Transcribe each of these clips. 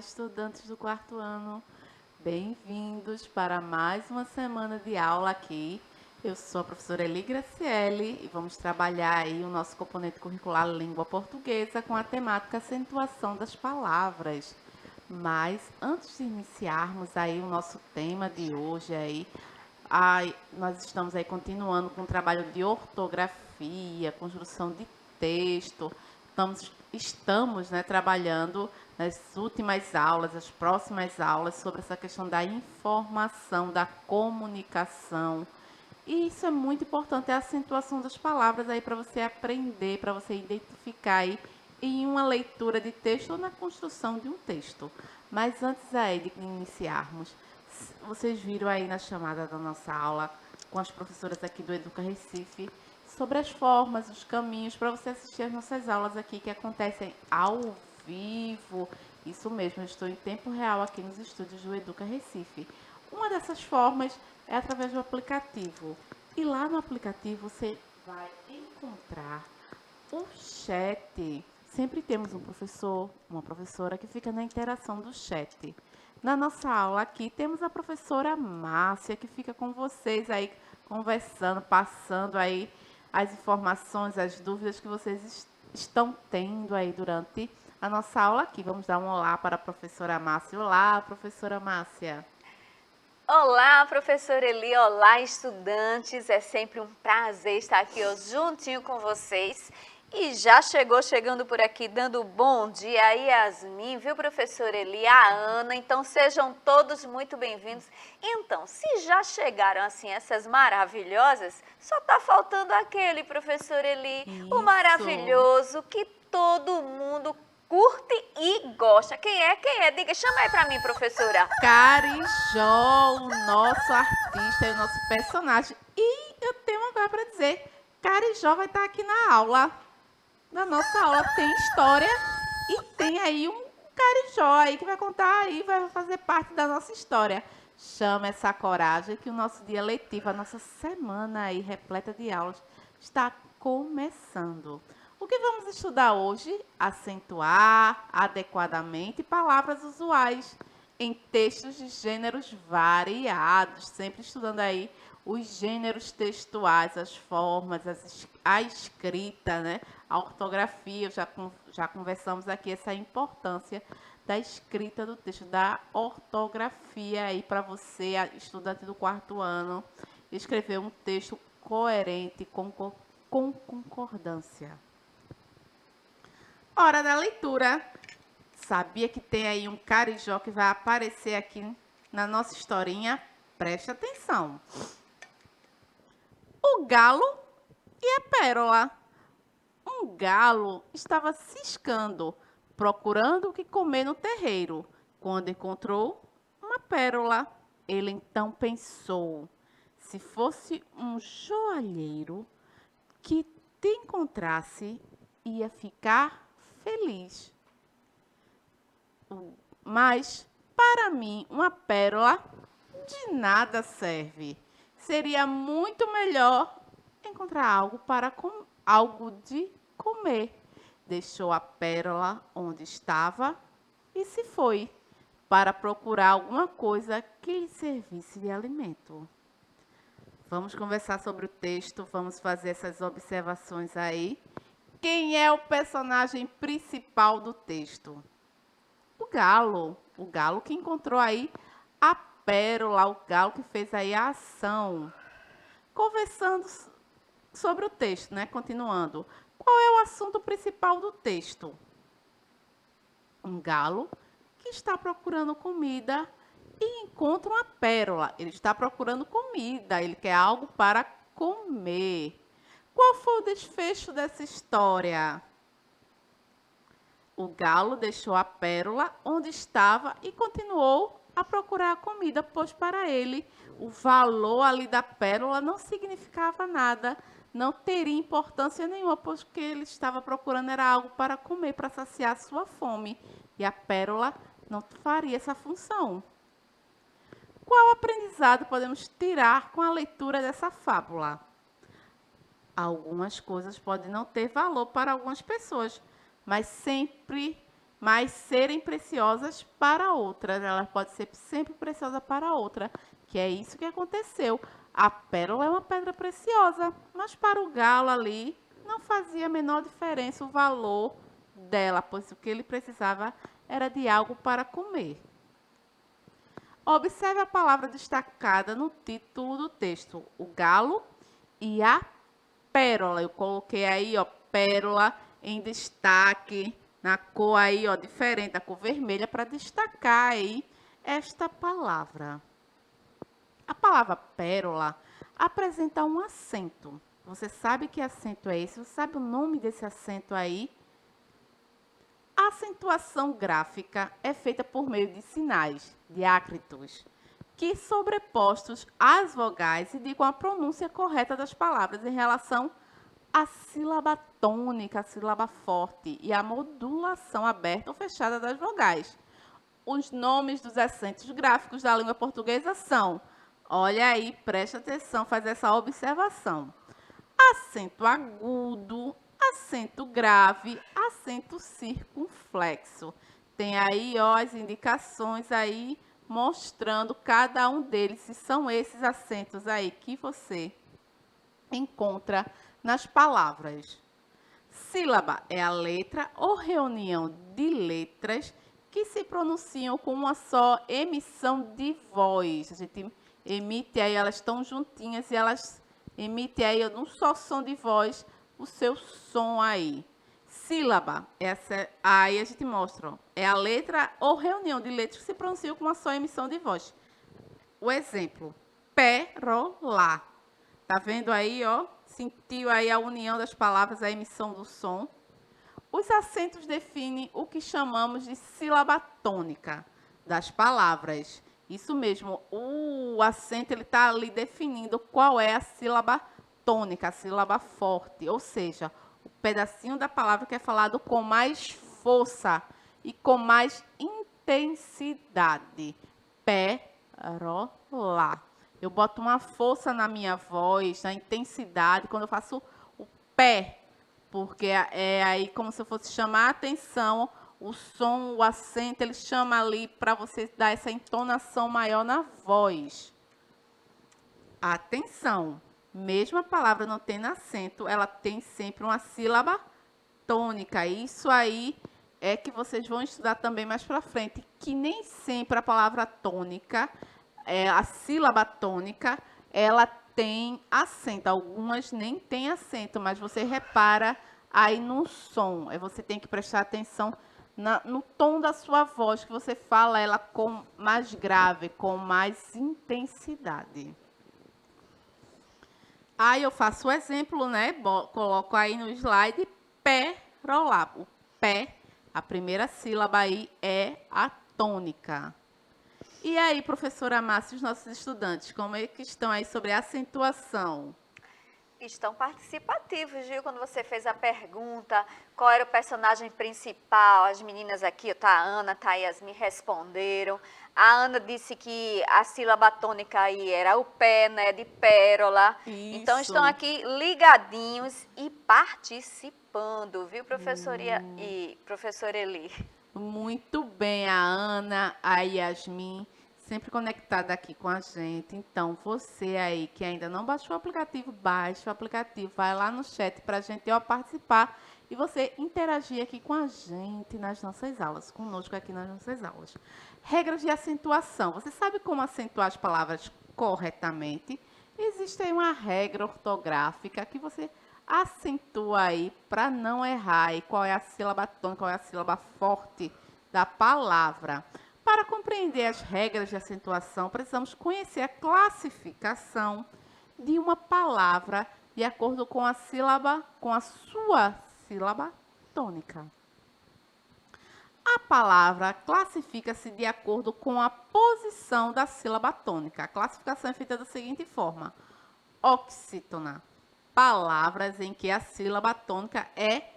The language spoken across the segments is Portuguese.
estudantes do quarto ano. Bem-vindos para mais uma semana de aula aqui. Eu sou a professora Eli Graciele e vamos trabalhar aí o nosso componente curricular Língua Portuguesa com a temática acentuação das palavras. Mas antes de iniciarmos aí o nosso tema de hoje aí, nós estamos aí continuando com o trabalho de ortografia, construção de texto. Estamos, né, trabalhando nas últimas aulas, as próximas aulas, sobre essa questão da informação, da comunicação. E isso é muito importante, a acentuação das palavras aí para você aprender, para você identificar aí em uma leitura de texto ou na construção de um texto. Mas antes aí de iniciarmos, vocês viram aí na chamada da nossa aula com as professoras aqui do Educa Recife sobre as formas, os caminhos para você assistir as nossas aulas aqui que acontecem ao vivo. Isso mesmo, eu estou em tempo real aqui nos estúdios do Educa Recife. Uma dessas formas é através do aplicativo. E lá no aplicativo você vai encontrar o chat. Sempre temos um professor, uma professora que fica na interação do chat. Na nossa aula aqui temos a professora Márcia, que fica com vocês aí conversando, passando aí as informações, as dúvidas que vocês estão tendo aí durante a nossa aula aqui. Vamos dar um olá para a professora Márcia. Olá, professora Márcia. Olá, professora Eli, olá, estudantes. É sempre um prazer estar aqui juntinho com vocês. E já chegando por aqui, dando bom dia a Yasmin, viu, professora Eli, a Ana. Então, sejam todos muito bem-vindos. Então, se já chegaram, assim, essas maravilhosas, só tá faltando aquele, professora Eli, o maravilhoso que todo mundo curte e gosta. Quem é? Quem é? Diga, chama aí pra mim, professora. Carijó, o nosso artista e o nosso personagem. E eu tenho uma coisa para dizer. Carijó vai estar aqui na aula. Na nossa aula tem história e tem aí um carijó aí que vai contar aí, vai fazer parte da nossa história. Chama essa coragem que o nosso dia letivo, a nossa semana aí repleta de aulas está começando. O que vamos estudar hoje? Acentuar adequadamente palavras usuais em textos de gêneros variados, sempre estudando aí os gêneros textuais, as formas, a escrita, né? A ortografia, já conversamos aqui essa importância da escrita do texto, da ortografia aí para você, estudante do quarto ano, escrever um texto coerente, com concordância. Hora da leitura. Sabia que tem aí um carijó que vai aparecer aqui na nossa historinha? Preste atenção. O galo e a pérola. Um galo estava ciscando, procurando o que comer no terreiro, quando encontrou uma pérola. Ele então pensou: se fosse um joalheiro que te encontrasse, ia ficar feliz. Mas, para mim, uma pérola de nada serve. Seria muito melhor encontrar algo de comer. Deixou a pérola onde estava e se foi para procurar alguma coisa que lhe servisse de alimento. Vamos conversar sobre o texto, vamos fazer essas observações aí. Quem é o personagem principal do texto? O galo que encontrou aí a pérola, o galo que fez aí a ação. Conversando sobre o texto, né? Continuando. Qual é o assunto principal do texto? Um galo que está procurando comida e encontra uma pérola. Ele está procurando comida, ele quer algo para comer. Qual foi o desfecho dessa história? O galo deixou a pérola onde estava e continuou a procurar a comida, pois para ele o valor ali da pérola não significava nada, não teria importância nenhuma, pois o que ele estava procurando era algo para comer, para saciar sua fome. E a pérola não faria essa função. Qual aprendizado podemos tirar com a leitura dessa fábula? Algumas coisas podem não ter valor para algumas pessoas, mas sempre mas serem preciosas para outras. Ela pode ser sempre preciosa para outra, que é isso que aconteceu. A pérola é uma pedra preciosa, mas para o galo ali não fazia a menor diferença o valor dela, pois o que ele precisava era de algo para comer. Observe a palavra destacada no título do texto, o galo e a pérola. Eu coloquei aí, ó, pérola em destaque, na cor aí, ó, diferente, a cor vermelha, para destacar aí esta palavra. A palavra pérola apresenta um acento. Você sabe que acento é esse? Você sabe o nome desse acento aí? A acentuação gráfica é feita por meio de sinais, diácritos, que sobrepostos às vogais indicam a pronúncia correta das palavras em relação à sílaba tônica, a sílaba forte e a modulação aberta ou fechada das vogais. Os nomes dos acentos gráficos da língua portuguesa são, olha aí, preste atenção, faz essa observação. Acento agudo, acento grave, acento circunflexo. Tem aí, ó, as indicações aí mostrando cada um deles, se são esses acentos aí que você encontra nas palavras. Sílaba é a letra ou reunião de letras que se pronunciam com uma só emissão de voz. A gente emite aí, elas estão juntinhas e elas emitem aí num só som de voz o seu som aí. Sílaba, aí a gente mostra, ó, é a letra ou reunião de letras que se pronunciam com uma só emissão de voz. O exemplo, pérola. Tá vendo aí, ó? Sentiu aí a união das palavras, a emissão do som. Os acentos definem o que chamamos de sílaba tônica das palavras. Isso mesmo, o acento ele está ali definindo qual é a sílaba tônica, a sílaba forte, ou seja, o pedacinho da palavra que é falado com mais força e com mais intensidade. Pérola. Eu boto uma força na minha voz, na intensidade, quando eu faço o pé, porque é aí como se eu fosse chamar a atenção, o som, o acento, ele chama ali para você dar essa entonação maior na voz. Atenção, mesmo a palavra não tendo acento, ela tem sempre uma sílaba tônica. Isso aí é que vocês vão estudar também mais para frente, que nem sempre a palavra tônica, a sílaba tônica, ela tem acento. Algumas nem têm acento, mas você repara aí no som. Você tem que prestar atenção no tom da sua voz, que você fala ela com mais grave, com mais intensidade. Aí eu faço o exemplo, né? Coloco aí no slide pérola. O pé, a primeira sílaba aí é a tônica. E aí, professora Márcia, os nossos estudantes, como é que estão aí sobre a acentuação? Estão participativos, viu? Quando você fez a pergunta, qual era o personagem principal? As meninas aqui, tá, a Ana, tá, a Yasmin responderam. A Ana disse que a sílaba tônica aí era o pé, né, de pérola. Isso. Então estão aqui ligadinhos e participando, viu, professora e professora Eli? Muito bem, a Ana, a Yasmin, sempre conectada aqui com a gente. Então, você aí que ainda não baixou o aplicativo, baixe o aplicativo, vai lá no chat para a gente participar e você interagir aqui com a gente nas nossas aulas, conosco aqui nas nossas aulas. Regras de acentuação. Você sabe como acentuar as palavras corretamente? Existe aí uma regra ortográfica que você acentua aí para não errar. E qual é a sílaba tônica, qual é a sílaba forte da palavra. Para compreender as regras de acentuação, precisamos conhecer a classificação de uma palavra de acordo com a sílaba, com a sua sílaba tônica. A palavra classifica-se de acordo com a posição da sílaba tônica. A classificação é feita da seguinte forma: oxítona, palavras em que a sílaba tônica é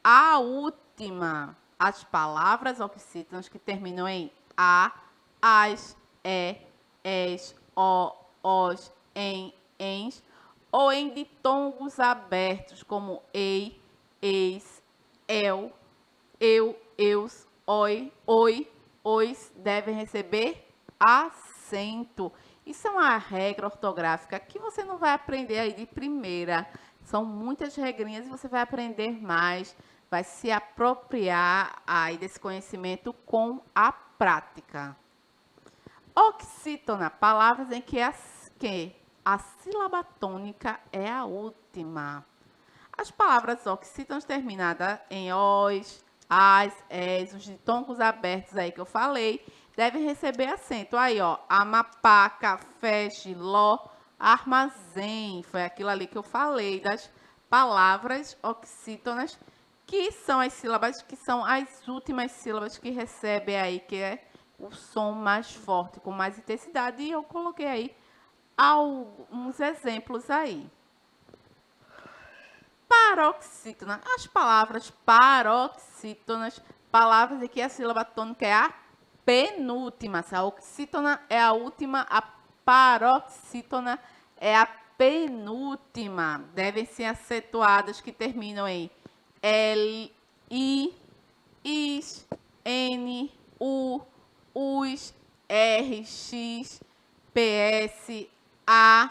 a última. As palavras oxítonas que terminam em a, as, es, os, em, ens, ou em ditongos abertos, como ei, eis, eu, eus, oi, oi, ois devem receber acento. Isso é uma regra ortográfica que você não vai aprender aí de primeira. São muitas regrinhas e você vai aprender mais, vai se apropriar aí desse conhecimento com a prática. Oxítona, palavras em que a sílaba tônica é a última. As palavras oxítonas terminadas em os, as, es, os ditongos abertos aí que eu falei, devem receber acento. Aí, ó, Amapá, café, giló, armazém. Foi aquilo ali que eu falei das palavras oxítonas, que são as sílabas, que são as últimas sílabas que recebem aí, que é o som mais forte, com mais intensidade. E eu coloquei aí alguns exemplos aí. Paroxítona. As palavras paroxítonas, palavras em que a sílaba tônica é a penúltima. Se a oxítona é a última, a paroxítona é a penúltima. Devem ser acentuadas que terminam em L, I, is, N, U, us, R, X, PS, A,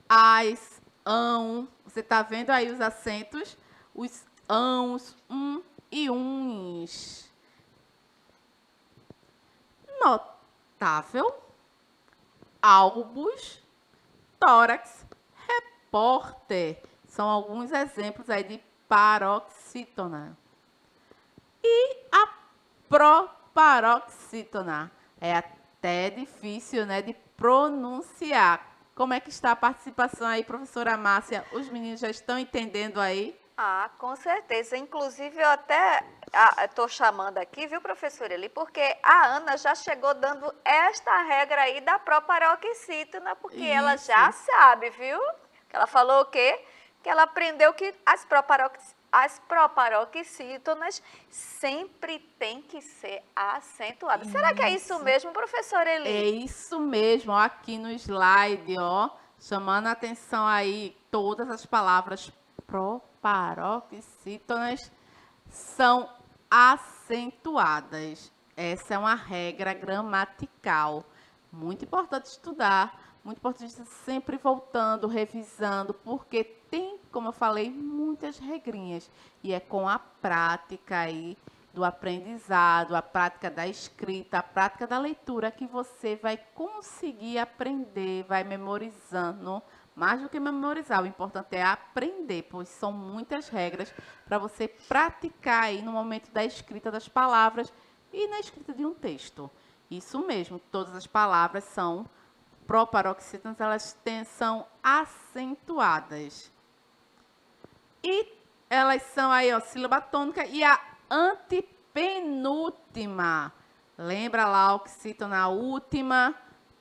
as, ão. Você está vendo aí os acentos? Os ãos, e uns. Notável, albus, tórax, repórter. São alguns exemplos aí de paroxítona. E a proparoxítona. É até difícil, né, de pronunciar. Como é que está a participação aí, professora Márcia? Os meninos já estão entendendo aí? Ah, com certeza. Inclusive, eu até estou chamando aqui, viu, professora Eli, porque a Ana já chegou dando esta regra aí da proparoxítona, porque ela Isso. já sabe, viu? Ela falou o quê? Que ela aprendeu que as proparoxítonas sempre tem que ser acentuadas. Será que é isso Isso. mesmo, professora É Eli? isso mesmo, ó, aqui no slide, ó, chamando a atenção aí, todas as palavras proparoxítonas são acentuadas. Essa é uma regra gramatical. Muito importante estudar, muito importante sempre voltando, revisando, porque tem, como eu falei, muitas regrinhas. E é com a prática aí do aprendizado, a prática da escrita, a prática da leitura que você vai conseguir aprender, vai memorizando. Mais do que memorizar, o importante é aprender, pois são muitas regras para você praticar aí no momento da escrita das palavras e na escrita de um texto. Isso mesmo, todas as palavras são proparoxítonas, elas são acentuadas. E elas são aí, ó, sílaba tônica e a antepenúltima. Lembra lá, oxítona na última,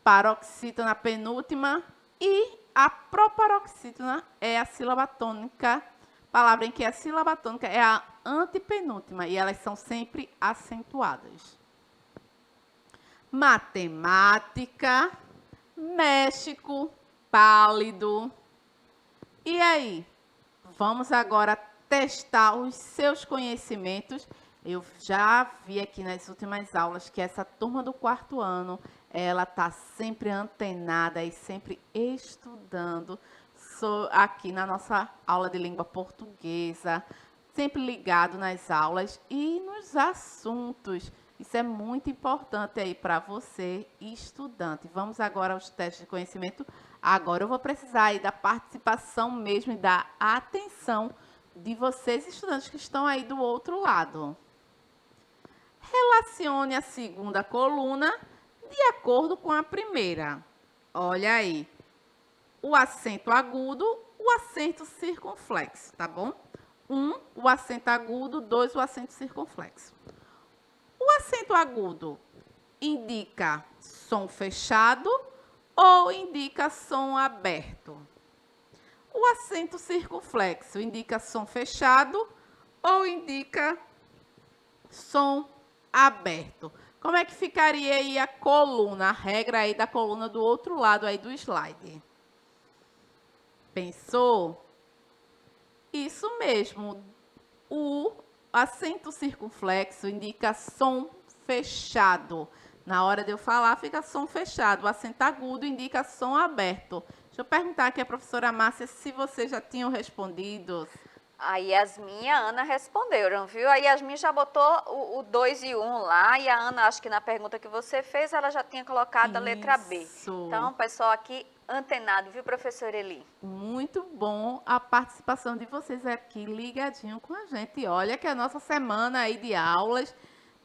paroxítona na penúltima e a proparoxítona é a sílaba tônica, palavra em que a sílaba tônica é a antepenúltima e elas são sempre acentuadas. Matemática, México, pálido. E aí? Vamos agora testar os seus conhecimentos. Eu já vi aqui nas últimas aulas que essa turma do quarto ano, ela está sempre antenada e sempre estudando aqui na nossa aula de língua portuguesa, sempre ligado nas aulas e nos assuntos. Isso é muito importante aí para você, estudante. Vamos agora aos testes de conhecimento. Agora eu vou precisar aí da participação mesmo e da atenção de vocês, estudantes que estão aí do outro lado. Relacione a segunda coluna de acordo com a primeira. Olha aí. O acento agudo, o acento circunflexo, tá bom? 1, o acento agudo, 2, o acento circunflexo. O acento agudo indica som fechado ou indica som aberto? O acento circunflexo indica som fechado ou indica som aberto? Como é que ficaria aí a coluna, a regra aí da coluna do outro lado aí do slide? Pensou? Isso mesmo. O acento circunflexo indica som fechado. Na hora de eu falar, fica som fechado. O acento agudo indica som aberto. Deixa eu perguntar aqui à professora Márcia se vocês já tinham respondido. A Yasmin e a Ana responderam, viu? A Yasmin já botou o 2 e 1 lá, e a Ana, acho que na pergunta que você fez, ela já tinha colocado a letra B. Isso. Então, pessoal aqui antenado, viu, professora Eli? Muito bom a participação de vocês aqui ligadinho com a gente. Olha que a nossa semana aí de aulas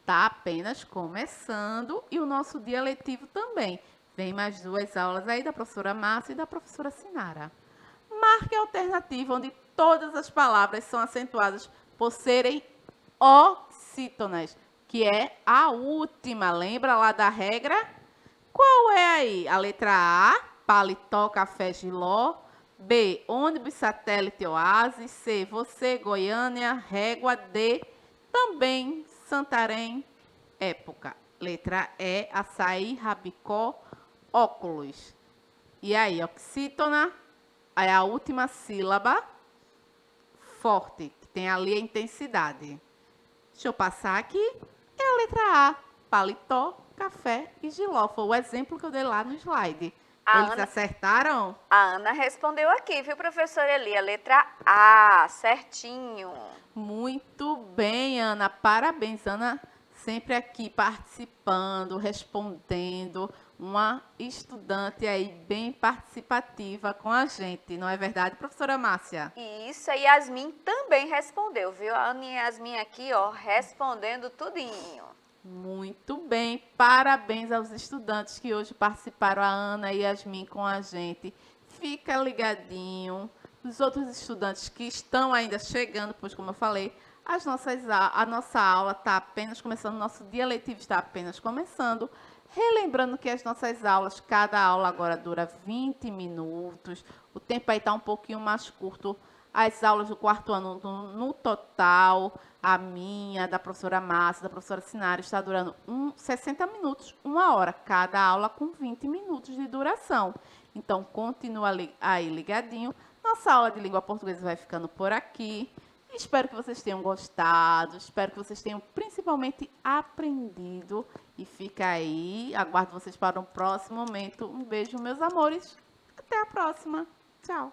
está apenas começando e o nosso dia letivo também. Vem mais 2 aulas aí da professora Márcia e da professora Sinara. Marque a alternativa onde todas as palavras são acentuadas por serem oxítonas, que é a última. Lembra lá da regra? Qual é aí? A letra A, paletó, café, giló. B, ônibus, satélite, oásis. C, você, Goiânia, régua. D, também Santarém, época. Letra E, açaí, rabicó, óculos. E aí, oxítona é a última sílaba forte, que tem ali a intensidade. Deixa eu passar aqui. É a letra A, paletó, café e giló. Foi o exemplo que eu dei lá no slide. Eles acertaram? A Ana respondeu aqui, viu, professora Eli? A letra A, certinho. Muito bem, Ana. Parabéns, Ana. Sempre aqui participando, respondendo. Uma estudante aí bem participativa com a gente. Não é verdade, professora Márcia? Isso, a Yasmin também respondeu, viu? A Ana e a Yasmin aqui, ó, respondendo tudinho. Muito bem, parabéns aos estudantes que hoje participaram, a Ana e a Yasmin com a gente. Fica ligadinho. Os outros estudantes que estão ainda chegando, pois como eu falei, a nossa aula está apenas começando, nosso dia letivo está apenas começando. Relembrando que as nossas aulas, cada aula agora dura 20 minutos. O tempo aí está um pouquinho mais curto. As aulas do 4º ano, no total, a minha, da professora Márcia, da professora Sinara, está durando 60 minutos, 1 hora. Cada aula com 20 minutos de duração. Então, continua aí ligadinho. Nossa aula de língua portuguesa vai ficando por aqui. Espero que vocês tenham gostado, espero que vocês tenham principalmente aprendido. E fica aí, aguardo vocês para um próximo momento. Um beijo, meus amores. Até a próxima. Tchau.